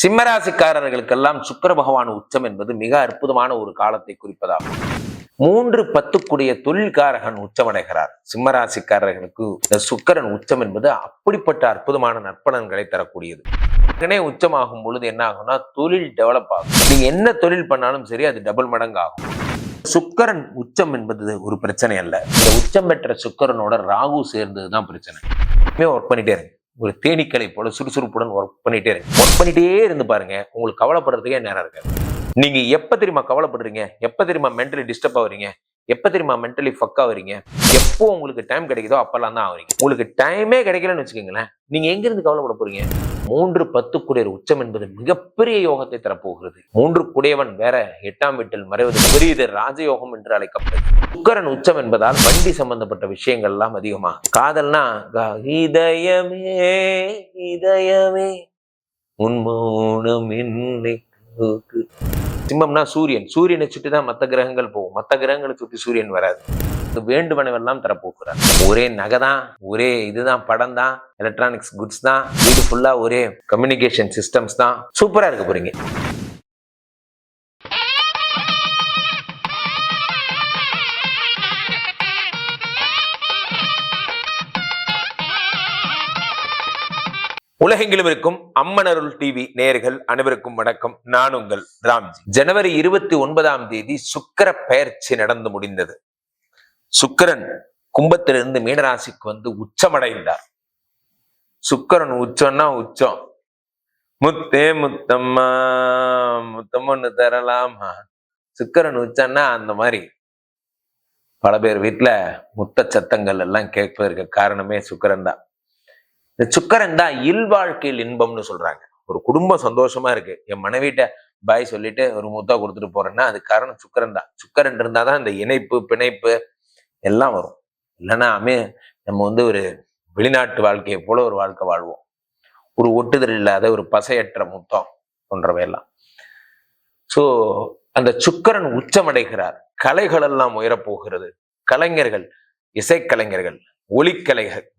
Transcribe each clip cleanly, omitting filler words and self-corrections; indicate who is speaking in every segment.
Speaker 1: சிம்மராசிக்காரர்களுக்கெல்லாம் சுக்கிர பகவான் உச்சம் என்பது மிக அற்புதமான ஒரு காலத்தை குறிப்பதாகும். 3-10 தொழில்காரகன் உச்சமடைகிறார். சிம்மராசிக்காரர்களுக்கு இந்த சுக்கிரன் உச்சம் என்பது அப்படிப்பட்ட அற்புதமான நற்பலன்களை தரக்கூடியது. உச்சமாகும் பொழுது என்ன ஆகும்னா தொழில் டெவலப் ஆகும். நீங்க என்ன தொழில் பண்ணாலும் சரி அது டபுள் மடங்கு ஆகும். சுக்கிரன் உச்சம் என்பது ஒரு பிரச்சனை அல்ல. இந்த உச்சம் பெற்ற சுக்கிரனோட ராகு சேர்ந்ததுதான் பிரச்சனை. ஒர்க் பண்ணிட்டே இருங்க. ஒரு தேனீக்களை போல சுறுசுறுப்புடன் ஒர்க் பண்ணிட்டே இருந்து பாருங்க. உங்களுக்கு கவலைப்படுறதுக்கே நேரம் இருக்காது. நீங்க எப்ப தெரியுமா கவலைப்படுறீங்க, எப்ப தெரியுமா மென்டலி டிஸ்டர்ப் ஆகுறீங்க, எப்ப தெரியுமா மென்டலி ஃபக் ஆகுறீங்க, எப்போ உங்களுக்கு டைம் கிடைக்குதோ அப்பெல்லாம் தான் ஆகுறீங்க. உங்களுக்கு டைமே கிடைக்கலன்னு வச்சுக்கோங்களேன், நீங்க எங்க இருந்து கவலைப்பட போறீங்க? 3-10 உச்சம் என்பது மிகப்பெரிய யோகத்தை தரப்போகிறது. 3 வேற 8ஆம் வீட்டில் மறைவது பெரியது ராஜயோகம் என்று அழைக்கப்படுது. சுக்கிரன் உச்சம் என்பதால் வண்டி சம்பந்தப்பட்ட விஷயங்கள் எல்லாம் அதிகமாக. காதல்னா இதயமே இதயமே உன்மௌனம் என்னை. சிம்மம்னா சூரியனை சுற்றி தான் மற்ற கிரகங்கள் போகும். மற்ற கிரகங்களை சுற்றி சூரியன் வராது. வேண்டுவனவெல்லாம் தரப்போகிறார். ஒரே நகை தான், ஒரே இதுதான், படம் தான், எலக்ட்ரானிக்ஸ் குட்ஸ் தான், வீடு ஃபுல்லா ஒரே கம்யூனிகேஷன் சிஸ்டம்ஸ் தான். சூப்பரா இருக்க போறீங்க. உலகெங்கிலும் இருக்கும் அம்மன் அருள் டிவி நேயர்கள் அனைவருக்கும் வணக்கம். நான் உங்கள் ராம்ஜி. ஜனவரி 29ஆம் தேதி சுக்கிர பெயர்ச்சி நடந்து முடிந்தது. சுக்கிரன் கும்பத்திலிருந்து மீனராசிக்கு வந்து உச்சமடைந்தார். சுக்கிரன் உச்சம்னா உச்சம். முத்தே முத்தம்மா முத்தம்மன்னு தரலாமா. சுக்கிரன் உச்சம்னா அந்த மாதிரி பல பேர் வீட்டுல முத்த சத்தங்கள் எல்லாம் கேட்பதற்கு காரணமே சுக்கிரன் தான். இந்த சுக்கிரன் தான் இல்வாழ்க்கையில் இன்பம்னு சொல்றாங்க. ஒரு குடும்பம் சந்தோஷமா இருக்கு, என் மனைவிட்ட பாய் சொல்லிட்டு ஒரு முத்தா கொடுத்துட்டு போறேன்னா அது காரணம் சுக்கிரன் தான். சுக்கிரன் இருந்தாதான் இந்த இணைப்பு பிணைப்பு எல்லாம் வரும். இல்லைன்னா நம்ம வந்து ஒரு வெளிநாட்டு வாழ்க்கையை போல ஒரு வாழ்க்கை வாழ்வோம். ஒரு ஒட்டுதல் இல்லாத ஒரு பசையற்ற முத்தம் போன்றவையெல்லாம். ஸோ அந்த சுக்கிரன் உச்சமடைகிறார். கலைகள் எல்லாம் உயரப்போகிறது. கலைஞர்கள், இசைக்கலைஞர்கள்,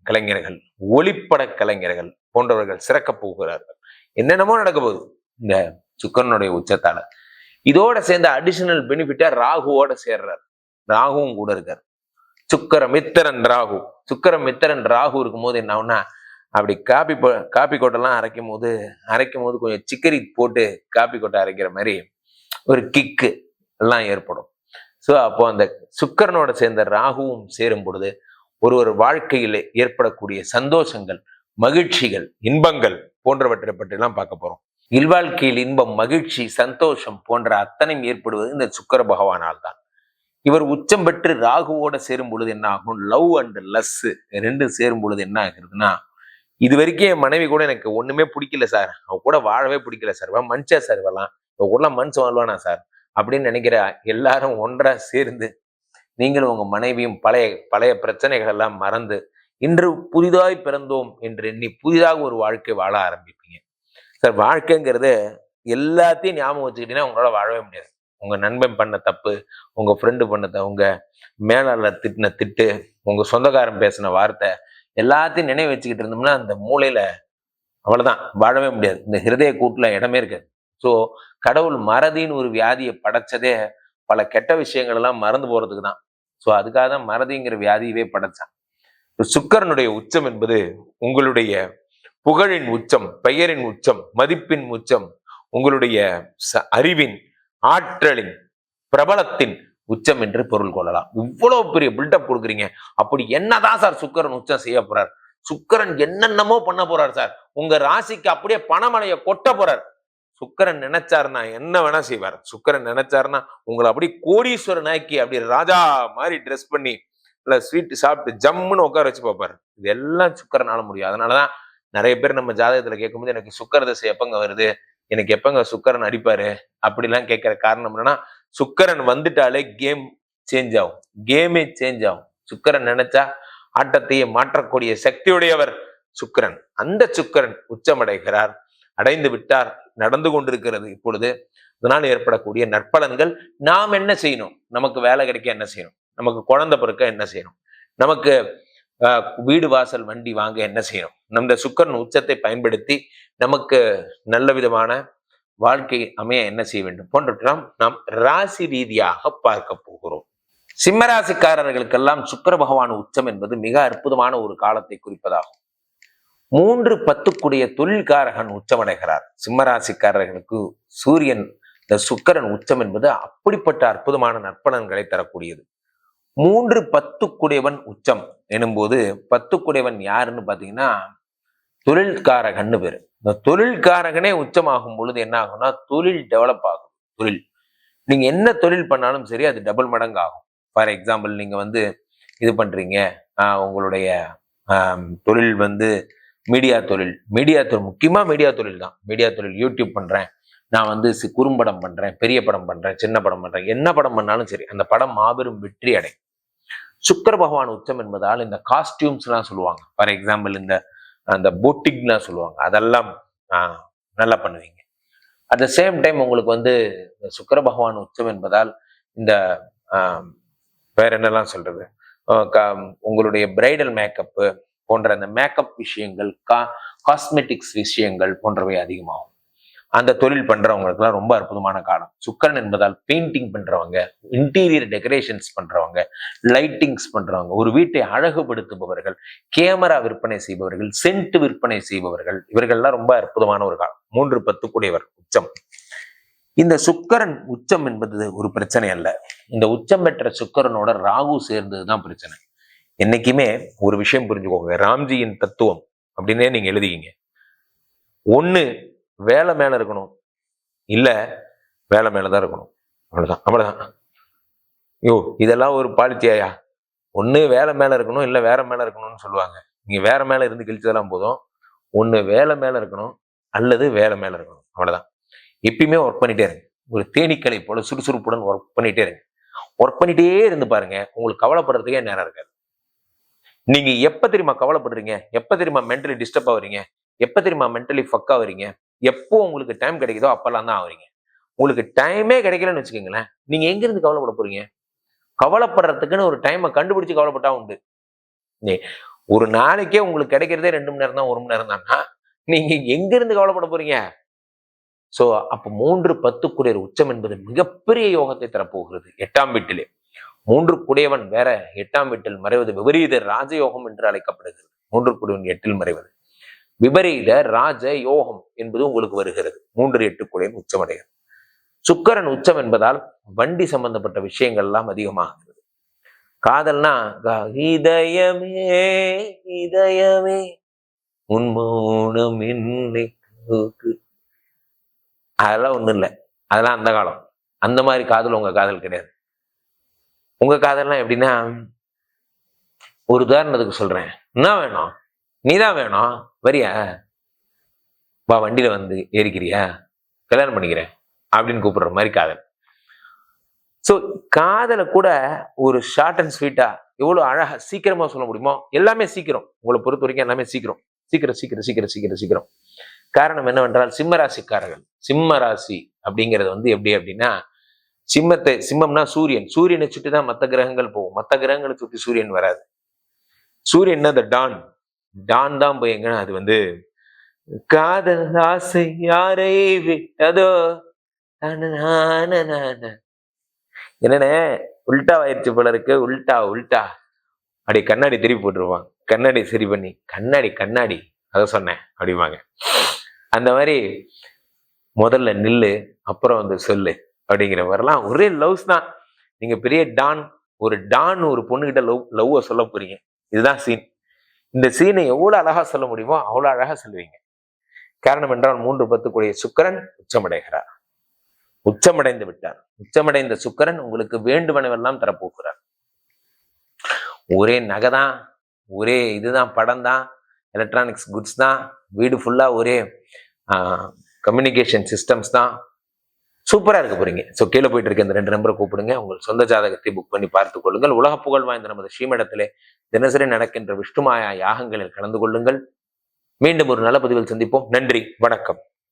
Speaker 1: கலைஞர்கள், ஒளிப்பட கலைஞர்கள் போன்றவர்கள் சிறக்க போகிறார்கள். என்னென்னமோ நடக்க போகுது இந்த சுக்கிரனுடைய உச்சத்தால. இதோட சேர்ந்த அடிஷனல் பெனிஃபிட்டா ராகுவோட சேர்றார். ராகுவும் கூட இருக்கார். சுக்கிரமித்திரன் ராகு இருக்கும்போது என்ன ஆகும்னா, அப்படி காப்பி கொட்டெல்லாம் அரைக்கும் போது கொஞ்சம் சிக்கரி போட்டு காப்பி கொட்டை அரைக்கிற மாதிரி ஒரு கிக்கு எல்லாம் ஏற்படும். ஸோ அப்போ அந்த சுக்கிரனோட சேர்ந்த ராகுவும் சேரும் பொழுது ஒரு வாழ்க்கையில் ஏற்படக்கூடிய சந்தோஷங்கள், மகிழ்ச்சிகள், இன்பங்கள் போன்றவற்றை பற்றிலாம் பார்க்க போறோம். இல்வாழ்க்கையில் இன்பம், மகிழ்ச்சி, சந்தோஷம் போன்ற அத்தனையும் ஏற்படுவது இந்த சுக்கிர பகவானால் தான். இவர் உச்சம் பெற்று ராகுவோட சேரும் பொழுது என்ன ஆகும்? லவ் அண்ட் லஸ் ரெண்டும் சேரும் பொழுது என்ன ஆகுறதுன்னா, இது வரைக்கும் என் மனைவி கூட எனக்கு ஒண்ணுமே பிடிக்கல சார், அவ கூட வாழவே பிடிக்கல சார், மனுஷா சார் இவெல்லாம், இவ கூட மனுஷன் வாழ்வானா சார் அப்படின்னு நினைக்கிற எல்லாரும் ஒன்றா சேர்ந்து நீங்களும் உங்க மனைவியும் பழைய பிரச்சனைகள் எல்லாம் மறந்து இன்று புதிதாய் பிறந்தோம் என்று எண்ணி புதிதாக ஒரு வாழ்க்கை வாழ ஆரம்பிப்பீங்க. சார் வாழ்க்கைங்கிறது எல்லாத்தையும் ஞாபகம் வச்சுக்கிட்டீங்கன்னா உங்களால வாழவே முடியாது. உங்க நண்பன் பண்ண தப்பு, உங்க ஃப்ரெண்டு பண்ண, உங்க மேலாளர் திட்டின திட்டு, உங்க சொந்தக்காரன் பேசின வார்த்தை எல்லாத்தையும் நினைவு வச்சுக்கிட்டு இருந்தோம்னா அந்த மூளையில அவ்வளவுதான், வாழவே முடியாது. இந்த ஹிருதய கூட்டுல இடமே இருக்காது. ஸோ கடவுள் மறதின்னு ஒரு வியாதியை படைச்சதே பல கெட்ட விஷயங்கள் எல்லாம் மறந்து போறதுக்கு தான். ஸோ அதுக்காக தான் மறதிங்கிற வியாதியவே படைச்சான். சுக்கிரனுடைய உச்சம் என்பது உங்களுடைய புகழின் உச்சம், பெயரின் உச்சம், மதிப்பின் உச்சம், உங்களுடைய அறிவின், ஆற்றலின், பிரபலத்தின் உச்சம் என்று பொருள் கொள்ளலாம். இவ்வளவு பெரிய பில்டப் கொடுக்குறீங்க. அப்படி என்னதான் சார் சுக்கிரன் உச்சம் செய்ய போறார்? சுக்கிரன் என்னென்னமோ பண்ண போறார் சார். உங்க ராசிக்கு அப்படியே பணமழைய கொட்ட போறார். சுக்கிரன் நினைச்சாருன்னா என்ன வேணா செய்வார். சுக்கிரன் நினைச்சாருன்னா உங்களை அப்படி கோடீஸ்வரன் ஆக்கி அப்படி ராஜா மாதிரி ட்ரெஸ் பண்ணி இல்ல ஸ்வீட் சாப்பிட்டு ஜம்முன்னு உட்கார வச்சு பார்ப்பாரு. இது எல்லாம் சுக்கிரனால முடியும். அதனாலதான் நிறைய பேர் நம்ம ஜாதகத்துல கேட்கும்போது எனக்கு சுக்கிர தசை எப்பங்க வருது, எனக்கு எப்பங்க சுக்கிரன் அடிப்பாரு அப்படிலாம் கேட்கிற காரணம் என்னன்னா, சுக்கிரன் வந்துட்டாலே கேமே சேஞ்ச் ஆகும். சுக்கிரன் நினைச்சா ஆட்டத்தையே மாற்றக்கூடிய சக்தியுடையவர் சுக்கிரன். அந்த சுக்கிரன் உச்சமடைகிறார், அடைந்து விட்டார், நடந்து கொண்டிருக்கிறது இப்பொழுது. இதனால் ஏற்படக்கூடிய நற்பலன்கள் நாம் என்ன செய்யணும்? நமக்கு வேலை கிடைக்க என்ன செய்யணும்? நமக்கு குழந்தை பிறக்க என்ன செய்யணும்? நமக்கு வீடு வாசல் வண்டி வாங்க என்ன செய்யணும்? நம்ம சுக்கிரன் உச்சத்தை பயன்படுத்தி நமக்கு நல்ல விதமான வாழ்க்கை அமைய என்ன செய்ய வேண்டும் போன்றவற்றையும் நாம் ராசி ரீதியாக பார்க்க போகிறோம். சிம்மராசிக்காரர்களுக்கெல்லாம் சுக்கிர பகவான் உச்சம் என்பது மிக அற்புதமான ஒரு காலத்தை குறிப்பதாகும். 3-10 தொழில்காரகன் உச்சமடைகிறார். சிம்மராசிக்காரர்களுக்கு சூரியன் இந்த சுக்கிரன் உச்சம் என்பது அப்படிப்பட்ட அற்புதமான நற்பலன்களை தரக்கூடியது. 3-10 உச்சம் எனும்போது 10 யாருன்னு பாத்தீங்கன்னா தொழில்காரகன்னு பேரு. இந்த தொழில்காரகனே உச்சமாகும் பொழுது என்ன ஆகும்னா தொழில் டெவலப் ஆகும். தொழில் நீங்க என்ன தொழில் பண்ணாலும் சரி அது டபுள் மடங்கு ஆகும். ஃபார் எக்ஸாம்பிள் நீங்க இது பண்றீங்க, உங்களுடைய தொழில் மீடியா தொழில் முக்கியமா மீடியா தொழில் தான். மீடியா தொழில் யூடியூப் பண்றேன், நான் குறும்படம் பண்றேன், பெரிய படம் பண்றேன், சின்ன படம் பண்றேன், என்ன படம் பண்ணாலும் சரி அந்த படம் மாபெரும் வெற்றி அடையும். சுக்கிர பகவான் உச்சம் என்பதால் இந்த காஸ்டியூம்ஸ் எல்லாம் சொல்லுவாங்க. ஃபார் எக்ஸாம்பிள் அந்த பொட்டிக்லாம் சொல்லுவாங்க, அதெல்லாம் நல்லா பண்ணுவீங்க. அட் த சேம் டைம் உங்களுக்கு சுக்கிர பகவான் உச்சம் என்பதால் இந்த வேற என்னெல்லாம் சொல்றது, உங்களுடைய பிரைடல் மேக்கப்பு போன்ற அந்த மேக்கப் விஷயங்கள், காஸ்மெட்டிக்ஸ் விஷயங்கள் போன்றவை அதிகமாகும். அந்த தொழில் பண்றவங்களுக்குலாம் ரொம்ப அற்புதமான காலம். சுக்கிரன் என்பதால் பெயிண்டிங் பண்றவங்க, இன்டீரியர் டெக்கரேஷன்ஸ் பண்றவங்க, லைட்டிங்ஸ் பண்றவங்க, ஒரு வீட்டை அழகுபடுத்துபவர்கள், கேமரா விற்பனை செய்பவர்கள், சென்ட் விற்பனை செய்பவர்கள், இவர்கள்லாம் ரொம்ப அற்புதமான ஒரு காலம். 3-10 உச்சம். இந்த சுக்கிரன் உச்சம் என்பது ஒரு பிரச்சனை அல்ல. இந்த உச்சம் பெற்ற சுக்கிரனோட ராகு சேர்ந்ததுதான் பிரச்சனை. என்னைக்குமே ஒரு விஷயம் புரிஞ்சுக்கோங்க, ராம்ஜியின் தத்துவம் அப்படின்னே நீங்க எழுதிக்கிங்க. ஒண்ணு வேலை மேல இருக்கணும், இல்ல வேலை மேலதான் இருக்கணும். அவ்வளவுதான். இதெல்லாம் ஒரு பாலித்தியாயா? ஒண்ணு வேலை மேல இருக்கணும், இல்ல வேற மேல இருக்கணும்னு சொல்லுவாங்க. நீங்க வேற மேல இருந்து கிழிச்சதெல்லாம் போதும். ஒண்ணு வேலை மேல இருக்கணும் அல்லது வேலை மேல இருக்கணும். அவ்வளவுதான். எப்பயுமே ஒர்க் பண்ணிட்டே இருங்க. ஒரு தேனீக்களை போல சுறுசுறுப்புடன் ஒர்க் பண்ணிட்டே இருங்க. ஒர்க் பண்ணிட்டே இருந்து பாருங்க, உங்களுக்கு கவலைப்படுறதுக்கே நேரம் இருக்காது. நீங்க எப்ப தெரியுமா கவலைப்படுறீங்க, எப்ப தெரியுமா மென்டலி டிஸ்டர்ப் ஆகுறீங்க, எப்ப தெரியுமா மென்டலி ஃபக் ஆகுறீங்க, எப்போ உங்களுக்கு டைம் கிடைக்குதோ அப்பெல்லாம் தான் ஆகுறீங்க. உங்களுக்கு டைமே கிடைக்கலன்னு வச்சுக்கோங்களேன், நீங்க எங்க இருந்து கவலைப்பட போறீங்க? கவலைப்படுறதுக்குன்னு ஒரு டைமை கண்டுபிடிச்சு கவலைப்பட்டா உண்டு. ஒரு நாளைக்கே உங்களுக்கு கிடைக்கிறதே 2 மணி நேரம் தான், 1 மணி நேரம் தான்னா நீங்க எங்க இருந்து கவலைப்பட போறீங்க? சோ அப்ப 3-10 உச்சம் என்பது மிகப்பெரிய யோகத்தை தரப்போகிறது. 8ஆம் வீட்டிலே 3 வேற 8ஆம் வீட்டில் மறைவது விபரீத ராஜயோகம் என்று அழைக்கப்படுகிறது. 3 8இல் மறைவது விபரீத ராஜ யோகம் என்பது உங்களுக்கு வருகிறது. 3-8 உச்சமடைகிறது. சுக்கிரன் உச்சம் என்பதால் வண்டி சம்பந்தப்பட்ட விஷயங்கள் எல்லாம் அதிகமாகிறது. காதல்னா இதயமே இதயமே உன் மௌனம் என்னை அதெல்லாம் ஒண்ணும் இல்லை. அதெல்லாம் அந்த காலம். அந்த மாதிரி காதல் உங்க காதல் கிடையாது. உங்க காதல்லாம் எப்படின்னா, ஒரு உதாரணத்துக்கு சொல்றேன். என்ன வேணும்? நீதான் வேணும், வரியா? வா வண்டியில ஏறிக்கிறியா, கல்யாணம் பண்ணிக்கிறேன் அப்படின்னு கூப்பிடுற மாதிரி காதல். சோ காதலை கூட ஒரு ஷார்ட் அண்ட் ஸ்வீட்டா எவ்வளவு அழகா சீக்கிரமா சொல்ல முடியுமோ எல்லாமே சீக்கிரம். உங்களை பொறுத்த வரைக்கும் எல்லாமே சீக்கிரம் சீக்கிரம் சீக்கிரம் சீக்கிரம் சீக்கிரம் சீக்கிரம். காரணம் என்னவென்றால் சிம்மராசிக்காரர்கள். சிம்ம ராசி அப்படிங்கிறது எப்படி அப்படின்னா, சிம்மம்னா சூரியனை சுற்றி தான் மற்ற கிரகங்கள் போகும். மற்ற கிரகங்களை சுற்றி சூரியன் வராது. சூரியன் அந்த டான் தான் போய் எங்கன்னா அது காதல் ஆசை யாரை விட்டதோ என்னன்னு உல்டா ஆயிடுச்சு போல இருக்கு. உல்டா அப்படி கண்ணாடி திருப்பி போட்டுருவான். கண்ணாடி சரி பண்ணி கண்ணாடி அதை சொன்னேன் அப்படிவாங்க. அந்த மாதிரி முதல்ல நில்லு, அப்புறம் சொல்லு அப்படிங்கிற மாதிரிலாம் ஒரே லவ்ஸ் தான். நீங்க பெரிய டான் ஒரு பொண்ணுகிட்ட லவ்வ சொல்ல போறீங்க. இதுதான் சீன். இந்த சீனை எவ்வளவு அழகா சொல்ல முடியுமோ அவ்வளவு அழகா சொல்லுவீங்க. காரணம் என்றால் 3-10 சுக்கிரன் உச்சமடைகிறார், உச்சமடைந்து விட்டார். உச்சமடைந்த சுக்கிரன் உங்களுக்கு வேண்டுமெனவெல்லாம் தரப்போகிறார். ஒரே நகை தான், ஒரே இதுதான், படம் தான், எலக்ட்ரானிக்ஸ் குட்ஸ் தான், வீடு ஃபுல்லா ஒரே கம்யூனிகேஷன் சிஸ்டம்ஸ் தான். சூப்பரா இருக்க போறீங்க. ஸோ கீழே போயிட்டு இருக்க இந்த 2 நம்பரை கூப்பிடுங்க. உங்கள் சொந்த ஜாதகத்தை புக் பண்ணி பார்த்துக் கொள்ளுங்கள். உலக புகழ் வாய்ந்த நமது ஸ்ரீமடத்திலே தினசரி நடக்கின்ற விஷ்ணுமாயா யாகங்களில் கலந்து கொள்ளுங்கள். மீண்டும் ஒரு நல்ல பதிவில் சந்திப்போம். நன்றி, வணக்கம்.